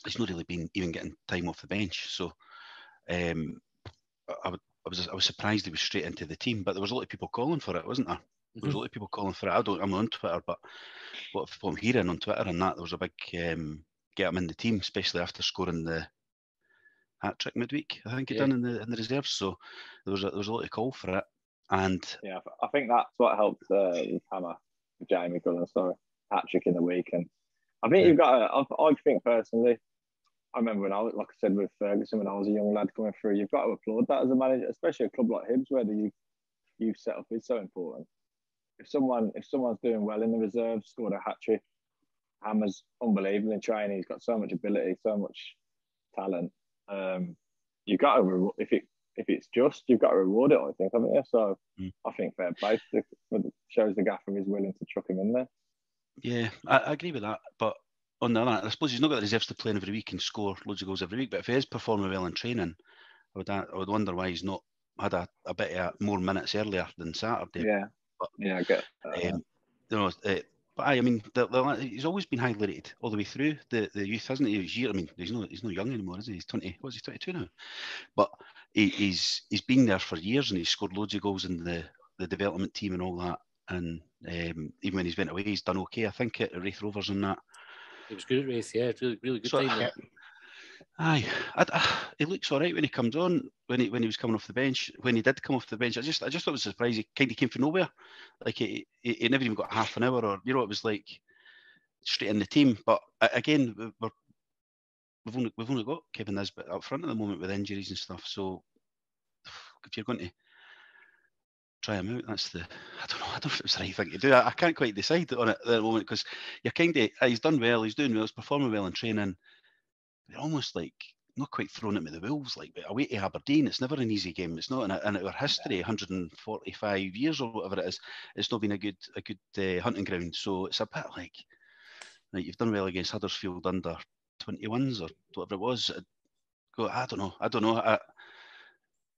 he's not really been even getting time off the bench. So I was surprised he was straight into the team, but there was a lot of people calling for it, wasn't there? There was a lot of people calling for it. I'm on Twitter, but what I'm hearing on Twitter and that, there was a big get him in the team, especially after scoring the hat-trick midweek, I think he done in the reserves. So there was a lot of call for it. And
yeah, I think that's what helped Hammer, Jamie Gullen, hat-trick in the week. And I think you've got I think personally, I remember when like I said with Ferguson, when I was a young lad coming through, you've got to applaud that as a manager, especially a club like Hibs, where the youth setup is so important. If someone's doing well in the reserves, scored a hat-trick, Hammer's unbelievable in training. He's got so much ability, so much talent. You've got to if it's just, you've got to reward it, I think, haven't you? So I think fair play shows the gaffer is willing to chuck him in there.
Yeah, I agree with that, but on the other hand, I suppose he's not got the reserves to play every week and score loads of goals every week. But if he is performing well in training, I would wonder why he's not had a bit more minutes earlier than Saturday.
Yeah,
but,
yeah, I get that.
But I mean, he's always been highly rated all the way through the youth, hasn't he? He's not young anymore, is he? He's 20. What's he, 22 now? But he's been there for years and he's scored loads of goals in the development team and all that. And even when he's went away, he's done okay. I think at Wraith Rovers and that.
He was good at Wraith, yeah. Really good time.
Aye, he looks all right when he comes on. When he was coming off the bench, when he did come off the bench, I just thought it was a surprise. He kind of came from nowhere, like he never even got half an hour, or it was like straight in the team. But again, we've only got Kevin Nisbet up front at the moment with injuries and stuff. So if you're going to try him out, I don't know if it's the right thing to do. I can't quite decide on it at the moment because you're kind of, he's done well, he's doing well, he's performing well in training. They're almost like not quite throwing it with the wolves, like away to Aberdeen. It's never an easy game. It's not in our history, 145 years or whatever it is. It's not been a good hunting ground. So it's a bit like you've done well against Huddersfield under 21s or whatever it was. I don't know.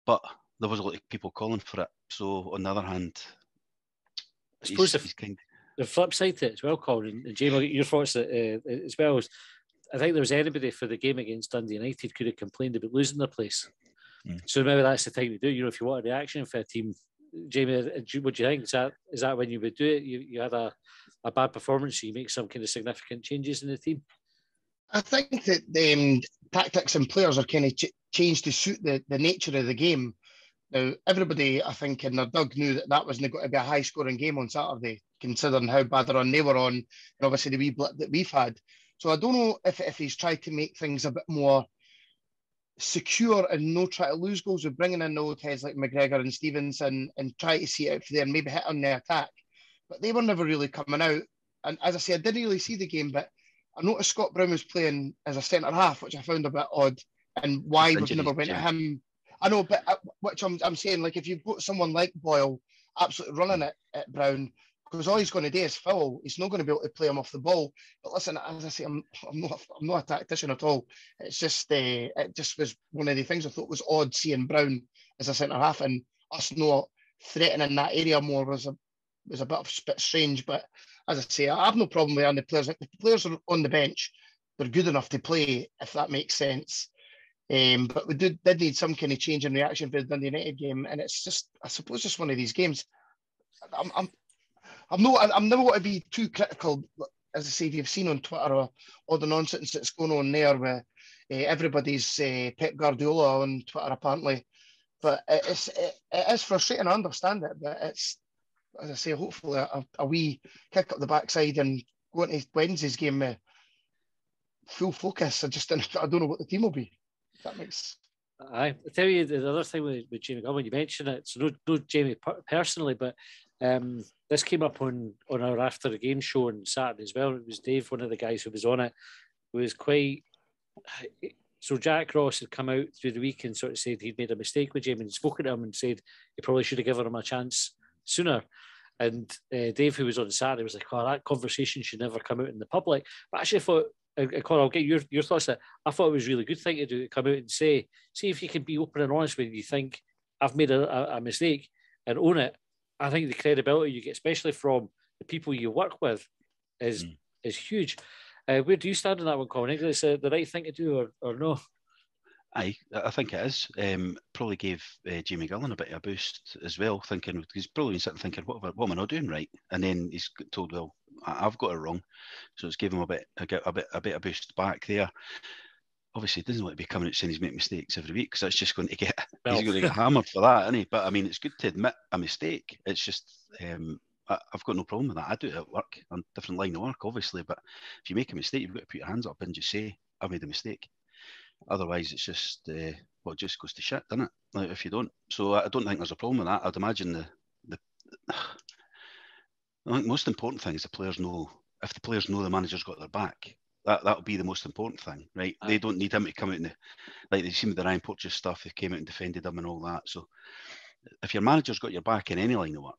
But there was a lot of people calling for it. So on the other hand,
I suppose the flip side to it as well, Colin, and Jamie, your thoughts as well as I think there was anybody for the game against Dundee United could have complained about losing their place. So maybe that's the time to do it. If you want a reaction for a team, Jamie, what do you think? Is that when you would do it? You had a bad performance, so you make some kind of significant changes in the team?
I think that the tactics and players are kind of changed to suit the nature of the game. Now, everybody, I think, in their dug knew that wasn't going to be a high-scoring game on Saturday, considering how bad a run they were on, and obviously the wee blip that we've had. So I don't know if he's tried to make things a bit more secure and not try to lose goals with bringing in the old heads like McGregor and Stevenson and try to see it out for them, maybe hit on the attack. But they were never really coming out. And as I say, I didn't really see the game, but I noticed Scott Brown was playing as a centre-half, which I found a bit odd, and why we've never went at him. I know, but which I'm saying, like, if you've got someone like Boyle absolutely running it at Brown, because all he's going to do is foul. He's not going to be able to play him off the ball. But listen, as I say, I'm not a tactician at all. It's just it just was one of the things I thought was odd seeing Brown as a centre half and us not threatening that area more was a bit strange. But as I say, I have no problem with the players. If the players are on the bench, they're good enough to play, if that makes sense. But we did need some kind of change in reaction for the Dundee United game, and it's just, I suppose, just one of these games. I'm never going to be too critical, as I say, if you've seen on Twitter or all the nonsense that's going on there with everybody's Pep Guardiola on Twitter apparently. But it is frustrating, I understand it, but it's, as I say, hopefully a wee kick up the backside and go into Wednesday's game with full focus. I don't know what the team will be. If that makes...
I tell you, the other thing with Jamie Gunn, when you mention it, so no Jamie personally, but this came up on our after the game show on Saturday as well. It was Dave, one of the guys who was on it, who was quite So Jack Ross had come out through the week and sort of said he'd made a mistake with Jamie and spoken to him and said he probably should have given him a chance sooner. And Dave, who was on Saturday, was like, "Oh, that conversation should never come out in the public." But actually, I thought, Colin, I'll get your thoughts. That I thought it was a really good thing to do, to come out and see if you can be open and honest when you think I've made a mistake and own it. I think the credibility you get, especially from the people you work with, is huge. Where do you stand on that one, Colin? Is it the right thing to do or no?
I think it is. Probably gave Jamie Gillan a bit of a boost as well, thinking he's probably been sitting thinking, what am I not doing right? And then he's told, well, I've got it wrong, so it's given him a bit of boost back there. Obviously, he doesn't want to be coming out saying he's making mistakes every week, because that's just going to get he's going to get hammered for that, isn't he? But I mean, it's good to admit a mistake. It's just I've got no problem with that. I do it at work, on a different line of work, obviously. But if you make a mistake, you've got to put your hands up and just say, "I've made a mistake." Otherwise, it's just it just goes to shit, doesn't it? Like, if you don't. So I don't think there's a problem with that. I'd imagine I think the most important thing is the players know. If the players know the manager's got their back, that'll be the most important thing, right? They don't need him to come out and like they seen with the Ryan Porteous stuff. They came out and defended him and all that. So if your manager's got your back in any line of work,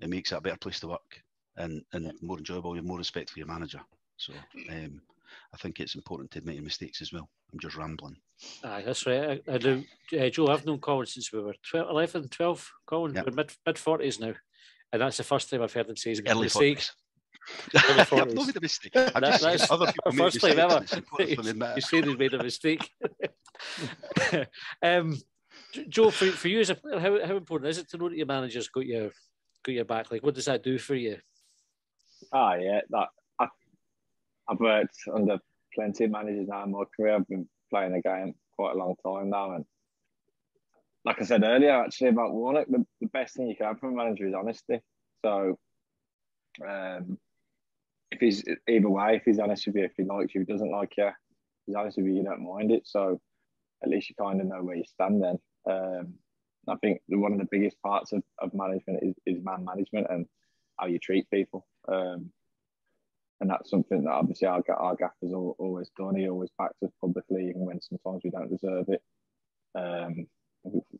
it makes it a better place to work and more enjoyable. You have more respect for your manager. So I think it's important to admit your mistakes as well. I'm just rambling.
Aye, that's right. I do. Joe, I've known Colin since we were 11, 12. Colin,
Yep.
we're mid-40s now. And that's the first time I've heard him say he's made a
Early
mistake.
40s.
Early
I've
40s.
not made a mistake.
That's
other people
our
make
first time
mistakes,
ever.
and it's important for me to admit
You
it.
said he's made a mistake. Joe, for you, how important is it to know that your manager's got your back? Like, what does that do for you?
Yeah, I've worked under plenty of managers now in my career. I've been playing the game quite a long time now, and like I said earlier, actually about Warnock, the best thing you can have from a manager is honesty. So, if he's either way, if he's honest with you, if he likes you, if he doesn't like you, if he's honest with you, you don't mind it. So, at least you kind of know where you stand then. I think one of the biggest parts of management is man management and how you treat people. And that's something that obviously our gaffer's always done. He always backs us publicly, even when sometimes we don't deserve it.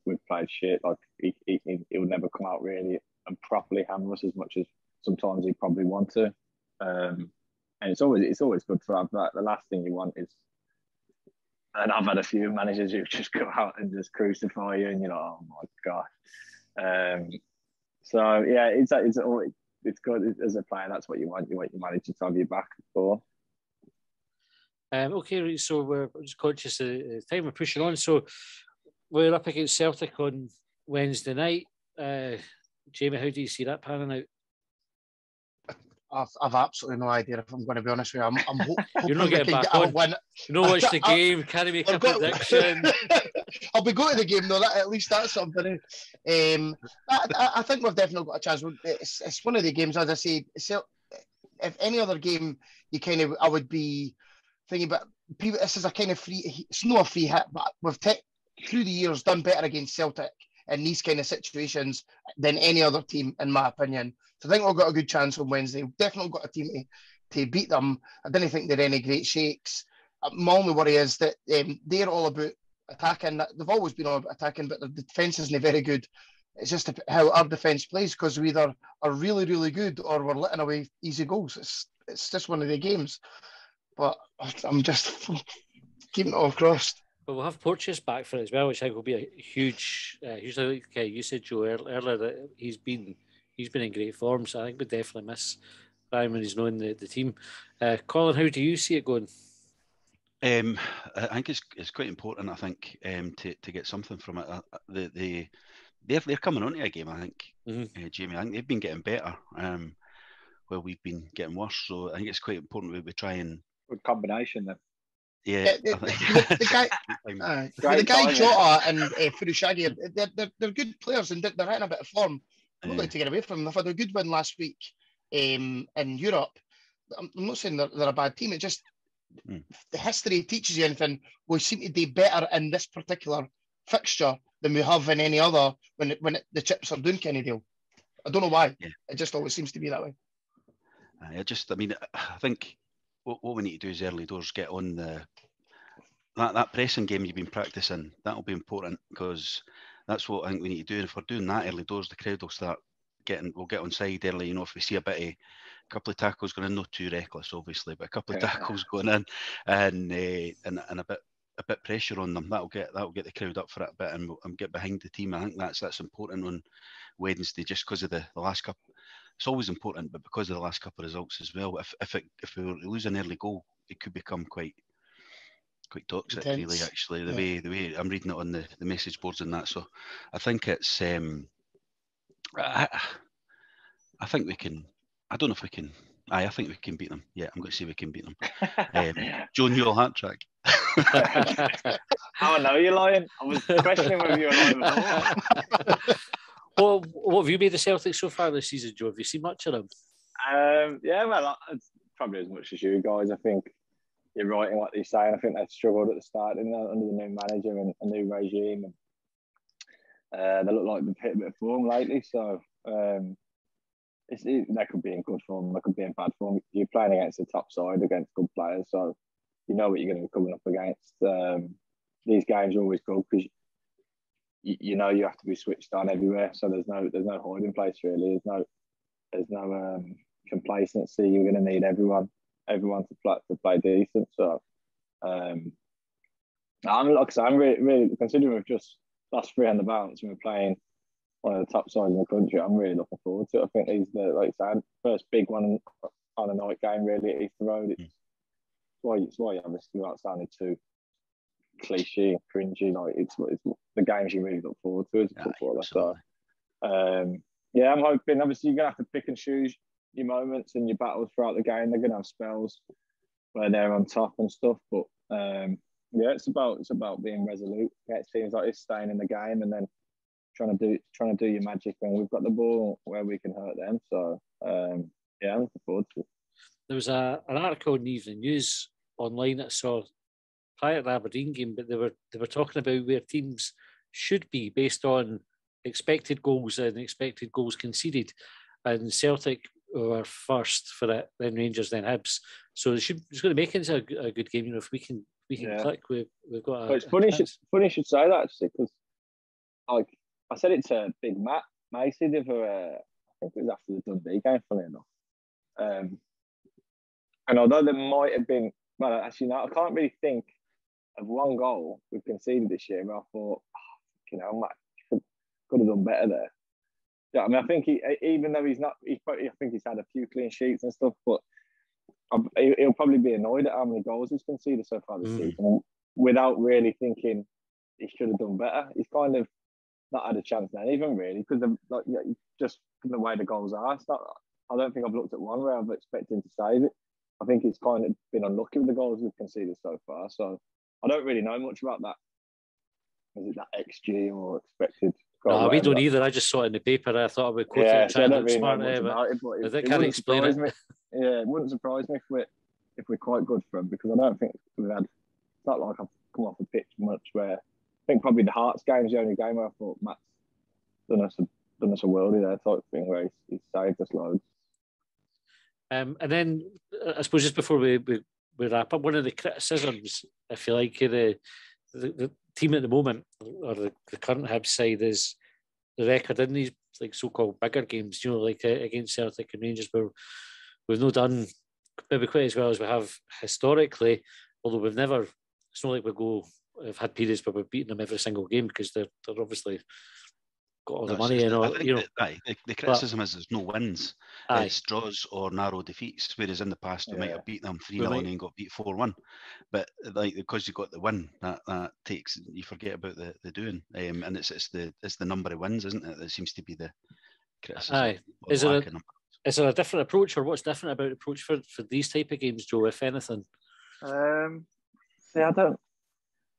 We've played shit. Like he would never come out really and properly hammer us as much as sometimes he'd probably want to. And it's always good to have that. The last thing you want is, and I've had a few managers who just come out and just crucify you, and you're like, oh my god. So yeah, it's good as a player. That's what you want. You want your manager to have your back for.
Okay, so we're just conscious of time. We're pushing on. So we're up against Celtic on Wednesday night. Jamie, how do you see that panning out?
I've absolutely no idea, if I'm going to be honest with you. I'm hoping
You're not getting back on.
Win.
You know, watch the game. Can he make a prediction?
I'll be going to the game though. At least that's something. I think we've definitely got a chance. It's one of the games, as I say. If any other game, I would be thinking about people. This is a kind of free. It's not a free hit, but we've through the years done better against Celtic in these kind of situations than any other team, in my opinion. So I think we've got a good chance on Wednesday. We've definitely got a team to beat them. I don't think they're any great shakes. My only worry is that they're all about attacking. They've always been all about attacking, but the defence isn't very good. It's just how our defence plays, because we either are really, really good or we're letting away easy goals. It's just one of the games. But I'm just keeping it all crossed.
But we'll have Porteous back for it as well, which I think will be a huge. Usually, okay, you said, Joe, earlier that he's been in great form, so I think we definitely miss Ryan when he's knowing the team. Colin, how do you see it going?
I think it's quite important. I think to get something from it. They're coming onto a game. I think Jamie. I think they've been getting better, while we've been getting worse. So I think it's quite important we try and
Good combination then.
Yeah,
the guy Jota and Furushagi, they're good players and they're in a bit of form. I'm not going to get away from them. They've had a good win last week in Europe. I'm not saying they're a bad team. It just the history teaches you anything. We seem to do better in this particular fixture than we have in any other when the chips are doing kind of deal. I don't know why. Yeah. It just always seems to be that way.
I think what we need to do is early doors get on the that pressing game you've been practicing, that'll be important, because that's what I think we need to do. And if we're doing that early doors, the crowd will start we'll get on side early. You know, if we see a couple of tackles going in, not too reckless, obviously, but a couple of tackles going in, and a bit pressure on them, that'll get the crowd up for it a bit, and get behind the team. I think that's important on Wednesday, just because of the last couple. It's always important, but because of the last couple of results as well. If we were to lose an early goal, it could become quite toxic, intense. Really. Actually, the way I'm reading it on the message boards and that. So I think it's. I think we can. I don't know if we can. I think we can beat them. Yeah, I'm going to say we can beat them. Joe Newell hat trick.
How I know you're lying. I was questioning whether you were lying before.
Well, what have you made the Celtic so far this season, Joe? Have you seen much of them?
Yeah, well, probably as much as you guys. I think you're right in what you're saying. I think they struggled at the start, didn't they, under the new manager and a new regime. And they look like they've hit a bit of form lately. So they could be in good form, they could be in bad form. You're playing against the top side, against good players, so you know what you're going to be coming up against. These games are always good because you know you have to be switched on everywhere. So there's no hiding place really. There's no complacency. You're going to need everyone to play decent. So I'm really considering we've just lost 3 on the bounce and we're playing one of the top sides in the country. I'm really looking forward to it. I think these are, like I said, first big one on a night game really at Easter Road. It's why obviously without sounding too cliche and cringy, like it's the games you really look forward to as a footballer. So I'm hoping obviously you're gonna have to pick and choose your moments and your battles throughout the game. They're gonna have spells where they're on top and stuff, but it's about being resolute against teams like this, staying in the game, and then trying to do your magic when we've got the ball where we can hurt them. So I'm looking forward to it.
There was an article in the Evening News online that I saw prior to the Aberdeen game, but they were talking about where teams should be based on expected goals and expected goals conceded, and Celtic were first for it, then Rangers, then Hibs. So it's going to make it a good game. You know, if we can click, we've got.
It's funny you should say that, actually, because like I said it to Big Matt Macy the other, I think it was after the Dundee game, funny enough. And although there might have been, well, actually, no, I can't really think of one goal we've conceded this year where I thought, Matt could have done better there. Yeah, I mean, I think even though I think he's had a few clean sheets and stuff, but he'll probably be annoyed at how many goals he's conceded so far this season without really thinking he should have done better. He's kind of not had a chance now, even really, because just the way the goals are. I don't think I've looked at one where I've expected him to save it. I think he's kind of been unlucky with the goals we've conceded so far. So I don't really know much about that. Is it that XG or expected?
No, we don't either. I just saw it in the paper. I thought I would quote it and try and look smart about it, but they can't explain it.
Yeah, it wouldn't surprise me if we're quite good for him, because I don't think we've had. It's not like I've come off the pitch much. Where I think probably the Hearts game's the only game where I thought Matt's done us a worldie there type thing, where he's saved us loads.
And then I suppose just before we wrap up, one of the criticisms, if you like, the team at the moment, or the current Hibs side, is the record in these like so-called bigger games, like against Celtic and Rangers, where we've not done maybe quite as well as we have historically, although we've never, it's not like we've had periods where we've beaten them every single game, because they're obviously got all the money and all.
The criticism is there's no wins. It's draws or narrow defeats. Whereas in the past we might have beat them 3-0 and then got beat 4-1. But because you got the win, that takes, you forget about the doing. And it's the number of wins, isn't it? That seems to be the criticism.
Is there a different approach, or what's different about the approach for these type of games, Joe, if anything?
I don't.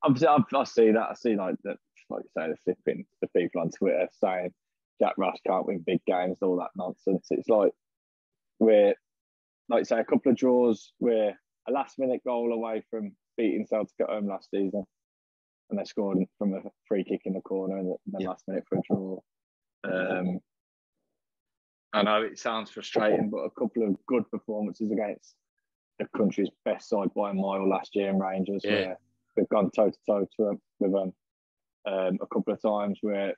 Obviously, I see that. I see like that. Like you say, the people on Twitter saying Jack Ross can't win big games, all that nonsense. It's like we're, like you say, a couple of draws. We're a last-minute goal away from beating Celtic at home last season, and they scored from a free kick in the corner in the last minute for a draw. I know it sounds frustrating, but a couple of good performances against the country's best side by a mile last year in Rangers, where we've gone toe to toe with them a couple of times where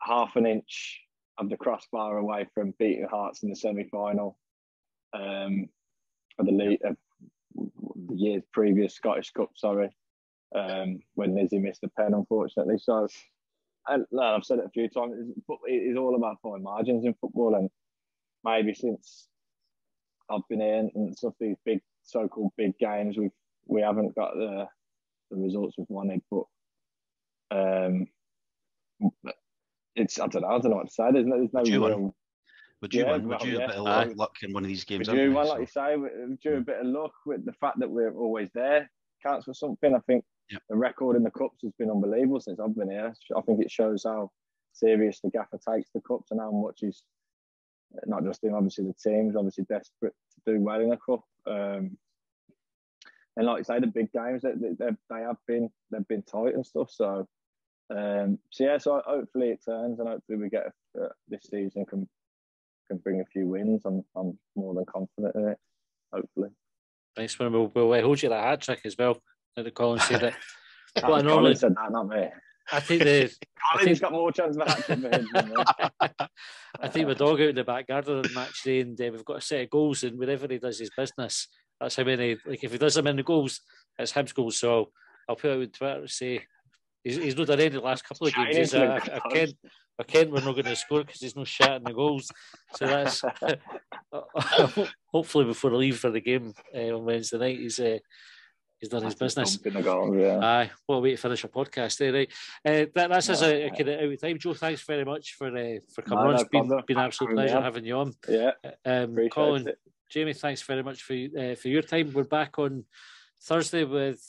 half an inch of the crossbar away from beating Hearts in the semi-final of the year's previous Scottish Cup, when Nizzy missed a pen, unfortunately. So, and I've said it a few times, it's all about fine margins in football, and maybe since I've been here and stuff, these big so-called big games, we haven't got the results we've wanted, but it's I don't know what to say. There's no real.
Would you want a bit of luck in one of these games?
Would you want, like you say, would you a bit of luck with the fact that we're always there counts for something? I think the record in the Cups has been unbelievable since I've been here. I think it shows how serious the gaffer takes the Cups and how much he's, not just him, obviously the team's obviously desperate to do well in the Cup. And like you say, the big games, they've been tight and stuff. So so hopefully it turns, and hopefully we get this season can bring a few wins. I'm more than confident in it. Hopefully.
Nice one. We'll hold you that hat trick as well. Let Colin say that.
Colin said that, not me.
I think
Colin's got more chance of a hat trick for him than me.
I think my dog out in the back garden on match day, and we've got a set of goals, and wherever he does his business, that's how many. Like if he does them in the goals, it's Hibs goals. So I'll put out on Twitter and say he's not done any the last couple of games. I can't we're not going to score because he's no shot in the goals. So that's hopefully before I leave for the game on Wednesday night, he's done his business. Aye, we'll wait to finish our podcast there, right? That's us out of time. Joe, thanks very much for coming on. It's been an absolute pleasure having you on.
Yeah.
Colin, Jamie, thanks very much for your time. We're back on Thursday with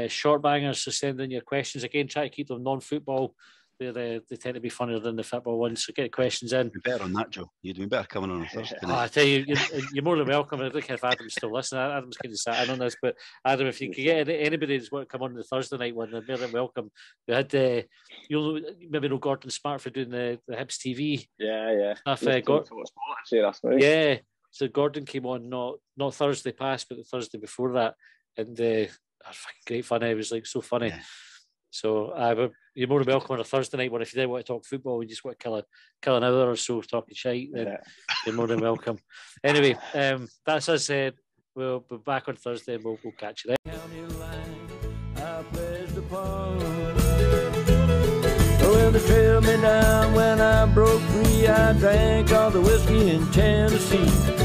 short bangers, so send in your questions. Again, try to keep them non-football. They tend to be funnier than the football ones, so get questions in.
You'd be better on that, Joe. You'd be better coming on Thursday.
I tell you, you're more than welcome. I don't care if Adam's still listening. Adam's kind of sat in on this, but Adam, if you could get anybody that's want to come on the Thursday night one, they're more than welcome. We had you'll maybe know Gordon Smart for doing the Hibs TV.
Yeah.
Stuff.
Actually last week.
Yeah. So Gordon came on not Thursday past, but the Thursday before that, and great fun. It was like so funny. Yeah. So you're more than welcome on a Thursday night one. If you didn't want to talk football, you just want to kill an hour or so talking shite, then you're more than welcome. Anyway, that's us. We'll be back on Thursday and we'll catch you then. Well, they trailed me down when I broke free. I drank all the whiskey in Tennessee.